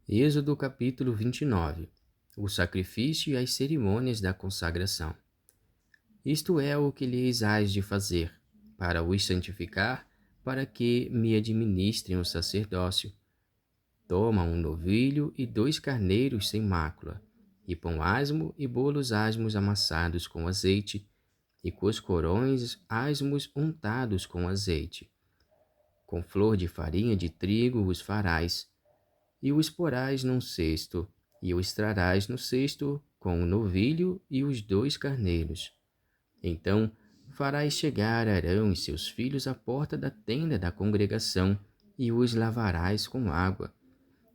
Êxodo capítulo 29. O sacrifício e as cerimônias da consagração. Isto é o que lhes hás de fazer, para os santificar, para que me administrem o sacerdócio. Toma um novilho e 2 carneiros sem mácula, e pão asmo e bolos asmos amassados com azeite, e coscorões asmos untados com azeite. Com flor de farinha de trigo os farás, e os porás num cesto, e os trarás no cesto com o novilho e os 2 carneiros. Então farás chegar Arão e seus filhos à porta da tenda da congregação, e os lavarás com água.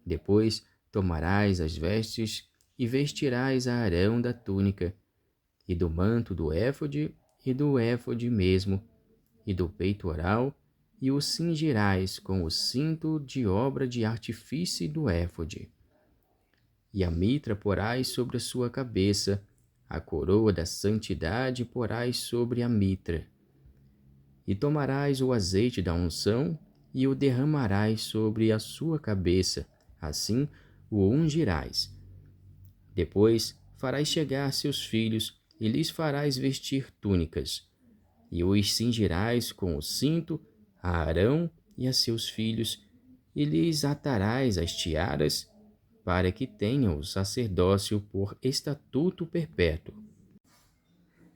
Depois tomarás as vestes e vestirás a Arão da túnica, e do manto do éfode, e do éfode mesmo, e do peitoral, e o cingirás com o cinto de obra de artifício do éfode. E a mitra porás sobre a sua cabeça, a coroa da santidade porás sobre a mitra. E tomarás o azeite da unção, e o derramarás sobre a sua cabeça, assim o ungirás. Depois farás chegar seus filhos, e lhes farás vestir túnicas, e os cingirás com o cinto a Arão e a seus filhos, e lhes atarás as tiaras, para que tenham o sacerdócio por estatuto perpétuo.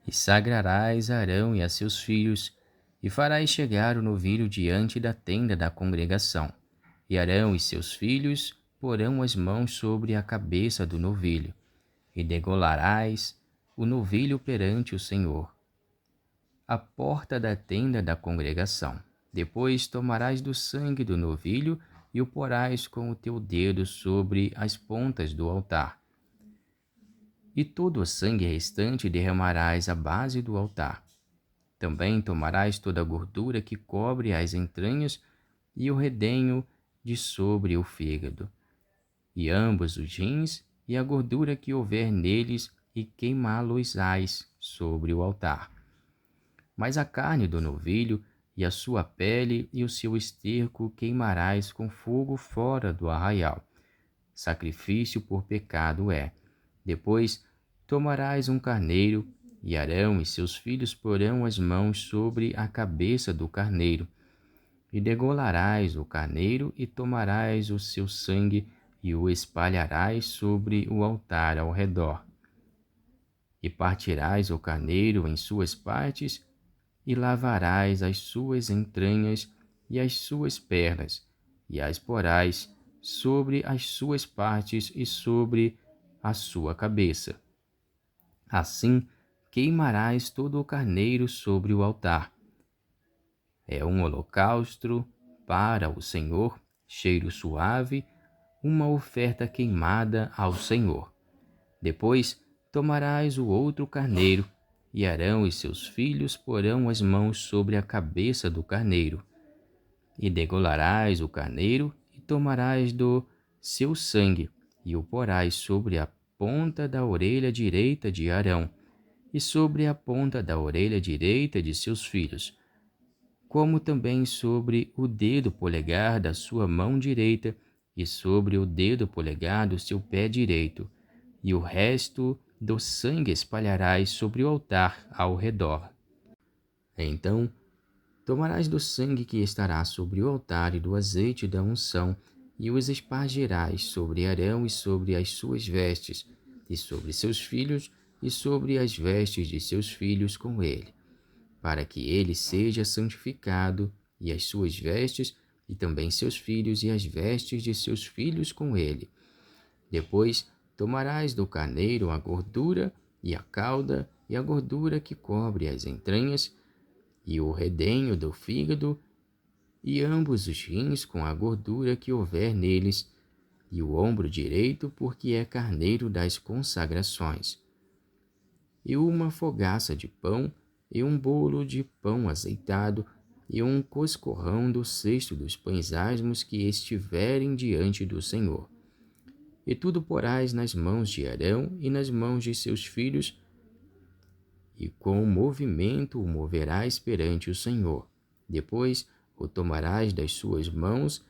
E sagrarás a Arão e a seus filhos, e farás chegar o novilho diante da tenda da congregação. E Arão e seus filhos porão as mãos sobre a cabeça do novilho, e degolarás o novilho perante o Senhor, à porta da tenda da congregação. Depois tomarás do sangue do novilho e o porás com o teu dedo sobre as pontas do altar. E todo o sangue restante derramarás à base do altar. Também tomarás toda a gordura que cobre as entranhas e o redenho de sobre o fígado, e ambos os rins e a gordura que houver neles, e queimá-los-ás sobre o altar. Mas a carne do novilho e a sua pele e o seu esterco queimarás com fogo fora do arraial. Sacrifício por pecado é. Depois tomarás um carneiro, e Arão e seus filhos porão as mãos sobre a cabeça do carneiro. E degolarás o carneiro, e tomarás o seu sangue, e o espalharás sobre o altar ao redor. E partirás o carneiro em suas partes, e lavarás as suas entranhas e as suas pernas, e as porás sobre as suas partes e sobre a sua cabeça. Assim queimarás todo o carneiro sobre o altar. É um holocausto para o Senhor, cheiro suave, uma oferta queimada ao Senhor. Depois tomarás o outro carneiro, e Arão e seus filhos porão as mãos sobre a cabeça do carneiro. E degolarás o carneiro, e tomarás do seu sangue, e o porás sobre a ponta da orelha direita de Arão, e sobre a ponta da orelha direita de seus filhos, como também sobre o dedo polegar da sua mão direita, e sobre o dedo polegar do seu pé direito, e o resto do sangue espalharás sobre o altar ao redor. Então tomarás do sangue que estará sobre o altar e do azeite da unção, e os espargirás sobre Arão e sobre as suas vestes, e sobre seus filhos, e sobre as vestes de seus filhos com ele, para que ele seja santificado, e as suas vestes, e também seus filhos, e as vestes de seus filhos com ele. Depois tomarás do carneiro a gordura e a cauda e a gordura que cobre as entranhas, e o redenho do fígado, e ambos os rins com a gordura que houver neles, e o ombro direito, porque é carneiro das consagrações. E uma fogaça de pão, e um bolo de pão azeitado, e um coscorrão do cesto dos pães asmos que estiverem diante do Senhor. E tudo porás nas mãos de Arão e nas mãos de seus filhos, e com movimento o moverás perante o Senhor. Depois o tomarás das suas mãos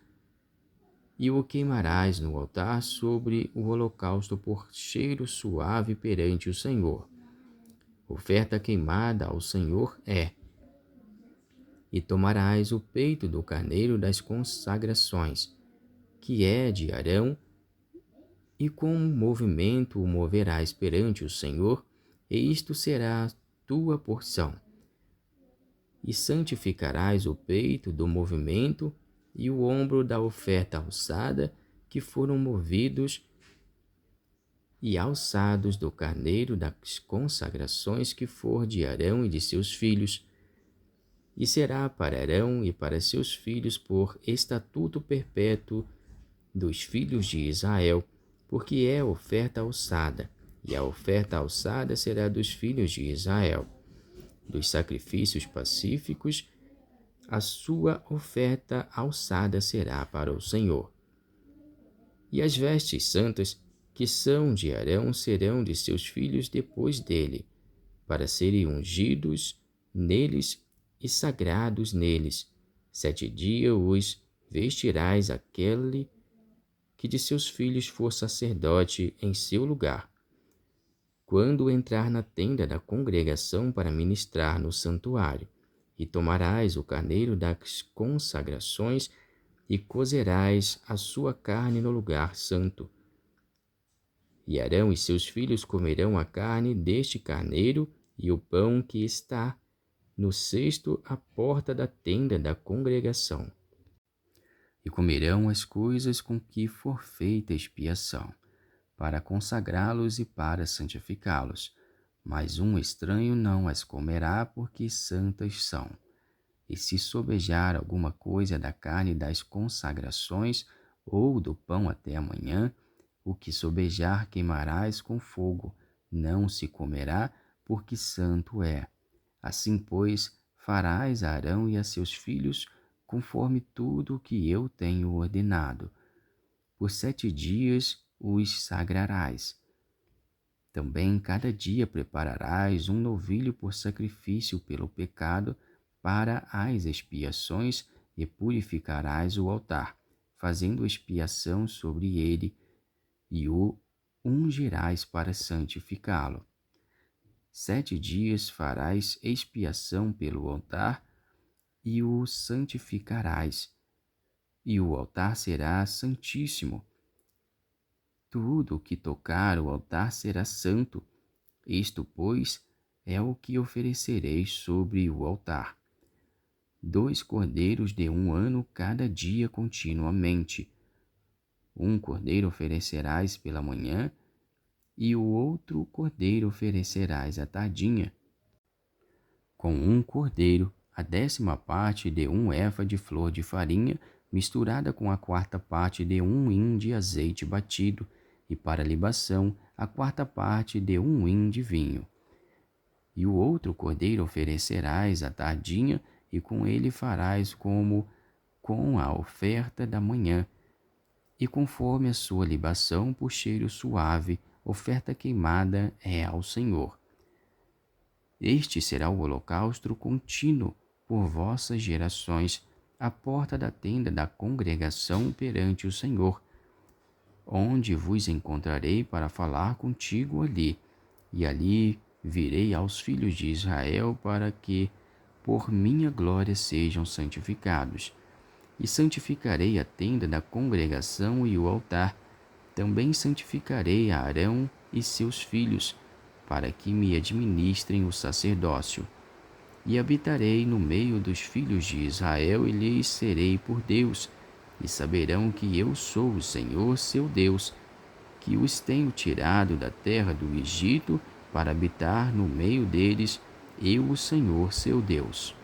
e o queimarás no altar sobre o holocausto por cheiro suave perante o Senhor. Oferta queimada ao Senhor é. E tomarás o peito do carneiro das consagrações, que é de Arão, e com um movimento o moverás perante o Senhor, e isto será a tua porção. E santificarás o peito do movimento e o ombro da oferta alçada, que foram movidos e alçados do carneiro das consagrações que for de Arão e de seus filhos, e será para Arão e para seus filhos por estatuto perpétuo dos filhos de Israel, porque é oferta alçada, e a oferta alçada será dos filhos de Israel. Dos sacrifícios pacíficos, a sua oferta alçada será para o Senhor. E as vestes santas, que são de Arão, serão de seus filhos depois dele, para serem ungidos neles e sagrados neles. 7 dias os vestirás aquele que de seus filhos for sacerdote em seu lugar. Quando entrar na tenda da congregação para ministrar no santuário, e tomarás o carneiro das consagrações e cozerás a sua carne no lugar santo. E Arão e seus filhos comerão a carne deste carneiro e o pão que está no cesto à porta da tenda da congregação. E comerão as coisas com que for feita expiação, para consagrá-los e para santificá-los. Mas um estranho não as comerá, porque santas são. E se sobejar alguma coisa da carne das consagrações ou do pão até amanhã, o que sobejar queimarás com fogo, não se comerá, porque santo é. Assim, pois, farás a Arão e a seus filhos conforme tudo o que eu tenho ordenado. Por 7 dias os sagrarás. Também cada dia prepararás um novilho por sacrifício pelo pecado para as expiações e purificarás o altar, fazendo expiação sobre ele, e o ungirás para santificá-lo. 7 dias farás expiação pelo altar e o santificarás, e o altar será santíssimo. Tudo o que tocar o altar será santo. Isto, pois, é o que oferecereis sobre o altar: 2 cordeiros de 1 ano cada dia continuamente. 1 cordeiro oferecerás pela manhã, e o outro cordeiro oferecerás à tardinha. Com 1 cordeiro, a 10ª parte de 1 efa de flor de farinha, misturada com a 4ª parte de 1 hin de azeite batido, e para libação, a 4ª parte de 1 hin de vinho. E o outro cordeiro oferecerás à tardinha, e com ele farás como com a oferta da manhã, e conforme a sua libação por cheiro suave, oferta queimada é ao Senhor. Este será o holocausto contínuo por vossas gerações, à porta da tenda da congregação perante o Senhor, onde vos encontrarei para falar contigo ali, e ali virei aos filhos de Israel para que, por minha glória, sejam santificados. E santificarei a tenda da congregação e o altar. Também santificarei a Arão e seus filhos, para que me administrem o sacerdócio. E habitarei no meio dos filhos de Israel e lhes serei por Deus, e saberão que eu sou o Senhor seu Deus, que os tenho tirado da terra do Egito para habitar no meio deles, eu, o Senhor seu Deus.